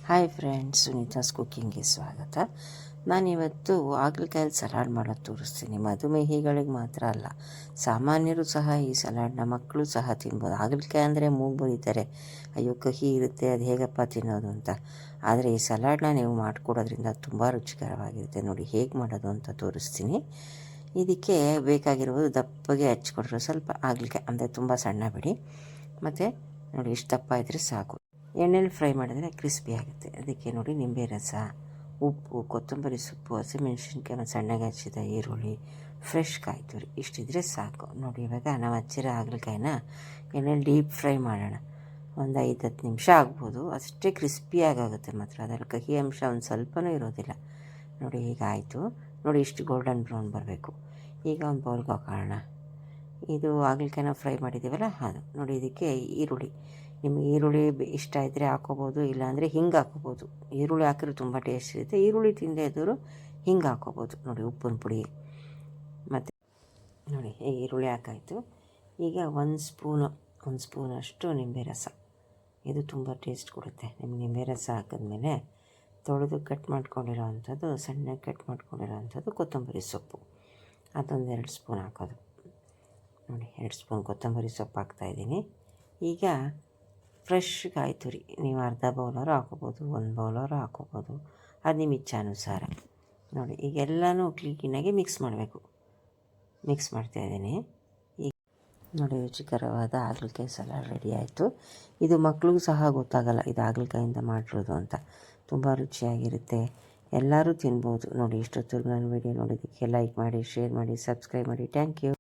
Hi friends, ಸುನೀತಾಸ್ ಕುಕ್ಕಿಂಗ್ಗೆ ಸ್ವಾಗತ. ನಾನಿವತ್ತು ಹಾಗಲಕಾಯಲ್ಲಿ salad ಮಾಡೋದು ತೋರಿಸ್ತೀನಿ. ಮಧುಮೇಹಿಗಳಿಗೆ ಮಾತ್ರ ಅಲ್ಲ, ಸಾಮಾನ್ಯರು ಸಹ ಈ ಸಲಾಡ್ನ ಮಕ್ಕಳು ಸಹ ತಿನ್ಬೋದು. ಹಾಗಲಕಾಯಿ ಅಂದರೆ ಮೂಗು ಬರೀತಾರೆ, ಅಯ್ಯೋ ಕಹಿ ಇರುತ್ತೆ, ಅದು ಹೇಗಪ್ಪ ತಿನ್ನೋದು ಅಂತ. ಆದರೆ ಈ ಸಲಾಡ್ನ ನೀವು ಮಾಡಿಕೊಡೋದ್ರಿಂದ ತುಂಬ ರುಚಿಕರವಾಗಿರುತ್ತೆ. ನೋಡಿ ಹೇಗೆ ಮಾಡೋದು ಅಂತ ತೋರಿಸ್ತೀನಿ. ಇದಕ್ಕೆ ಬೇಕಾಗಿರುವುದು ದಪ್ಪಗೆ ಹಚ್ಕೊಟ್ರೆ ಸ್ವಲ್ಪ ಹಾಗಲಕಾಯಿ, ಅಂದರೆ ತುಂಬ ಸಣ್ಣ ಬಿಡಿ. ಮತ್ತು ನೋಡಿ ಇಷ್ಟು ದಪ್ಪ ಇದ್ದರೆ ಸಾಕು. ಎಣ್ಣೆಲಿ ಫ್ರೈ ಮಾಡಿದ್ರೆ ಕ್ರಿಸ್ಪಿ ಆಗುತ್ತೆ. ಅದಕ್ಕೆ ನೋಡಿ ನಿಂಬೆ ರಸ, ಉಪ್ಪು, ಕೊತ್ತಂಬರಿ ಸೊಪ್ಪು, ಹಸಿಮೆಣ್ಸಿನ್ಕಾಯಿ ಮತ್ತು ಸಣ್ಣಗೆ ಹಚ್ಚಿದ ಈರುಳ್ಳಿ, ಫ್ರೆಶ್ ಕಾಯಿ ತುರಿ ಇಷ್ಟಿದ್ರೆ ಸಾಕು. ನೋಡಿ ಇವಾಗ ನಾವು ಹಚ್ಚಿರೋ ಹಾಗಲಕಾಯಿನ ಎಣ್ಣೆಲಿ ಡೀಪ್ ಫ್ರೈ ಮಾಡೋಣ. ಒಂದು 5-10 ನಿಮಿಷ ಆಗ್ಬೋದು. ಅಷ್ಟೇ ಕ್ರಿಸ್ಪಿಯಾಗುತ್ತೆ ಮಾತ್ರ. ಅದರಲ್ಲಿ ಕಹಿ ಅಂಶ ಒಂದು ಸ್ವಲ್ಪನೂ ಇರೋದಿಲ್ಲ. ನೋಡಿ ಹೀಗಾಯಿತು. ನೋಡಿ ಇಷ್ಟು ಗೋಲ್ಡನ್ ಬ್ರೌನ್ ಬರಬೇಕು. ಈಗ ಒಂದು ಬೌಲ್ಗೆ ಹಾಕೋಣ. ಇದು ಹಾಗಲಕಾಯಿನ ಫ್ರೈ ಮಾಡಿದ್ದೀವಲ್ಲ ಅದು. ನೋಡಿ ಇದಕ್ಕೆ ಈರುಳ್ಳಿ, ನಿಮಗೆ ಈರುಳ್ಳಿ ಇಷ್ಟ ಇದ್ದರೆ ಹಾಕ್ಕೋಬೋದು, ಇಲ್ಲಾಂದರೆ ಹಿಂಗೆ ಹಾಕ್ಕೋಬೋದು. ಈರುಳ್ಳಿ ಹಾಕಿದ್ರೆ ತುಂಬ ಟೇಸ್ಟ್ ಇರುತ್ತೆ. ಈರುಳ್ಳಿ ತಿಂದೇ ಇದ್ದವರು ಹಿಂಗೆ ಹಾಕ್ಕೋಬೋದು. ನೋಡಿ ಉಪ್ಪಿನ ಪುಡಿ ಮತ್ತು ನೋಡಿ ಈರುಳ್ಳಿ ಹಾಕಾಯಿತು. ಈಗ ಒಂದು ಸ್ಪೂನಷ್ಟು ನಿಂಬೆ ರಸ. ಇದು ತುಂಬ ಟೇಸ್ಟ್ ಕೊಡುತ್ತೆ. ನಿಂಬೆ ರಸ ಹಾಕಿದ್ಮೇಲೆ ತೊಳೆದು ಕಟ್ ಮಾಡ್ಕೊಂಡಿರೋ ಅಂಥದ್ದು, ಸಣ್ಣಗೆ ಕಟ್ ಮಾಡ್ಕೊಂಡಿರೋ ಅಂಥದ್ದು ಕೊತ್ತಂಬರಿ ಸೊಪ್ಪು, ಅದೊಂದು 2 ಸ್ಪೂನ್ ಹಾಕೋದು. ನೋಡಿ 2 ಸ್ಪೂನ್ ಕೊತ್ತಂಬರಿ ಸೊಪ್ಪು ಹಾಕ್ತಾಯಿದ್ದೀನಿ. ಈಗ ಫ್ರೆಶ್ ಕಾಯಿ ತುರಿ ನೀವು ಅರ್ಧ ಬೌಲಾರು ಹಾಕ್ಕೋಬೋದು, 1 ಬೌಲಾರು ಹಾಕ್ಕೋಬೋದು, ಅದು ನಿಮ್ಮ ಇಚ್ಛಾನುಸಾರ. ನೋಡಿ ಈಗ ಎಲ್ಲನೂ ಕ್ಲೀನಾಗಿ ಮಿಕ್ಸ್ ಮಾಡಬೇಕು. ಮಿಕ್ಸ್ ಮಾಡ್ತಾಯಿದ್ದೀನಿ. ಈಗ ನೋಡಿ ರುಚಿಕರವಾದ ಹಾಗಲಕಾಯಿ ಸಲಾಡ್ ರೆಡಿ ಆಯಿತು. ಇದು ಮಕ್ಳಿಗೂ ಸಹ ಗೊತ್ತಾಗಲ್ಲ ಇದು ಹಾಗಲಕಾಯಿಂದ ಮಾಡಿರೋದು ಅಂತ. ತುಂಬ ರುಚಿಯಾಗಿರುತ್ತೆ, ಎಲ್ಲರೂ ತಿನ್ಬೋದು. ನೋಡಿ ಇಷ್ಟೊತ್ತವರೆಗೂ ನನ್ನ ವಿಡಿಯೋ ನೋಡೋದಕ್ಕೆ ಲೈಕ್ ಮಾಡಿ, ಶೇರ್ ಮಾಡಿ, ಸಬ್ಸ್ಕ್ರೈಬ್ ಮಾಡಿ. Thank you.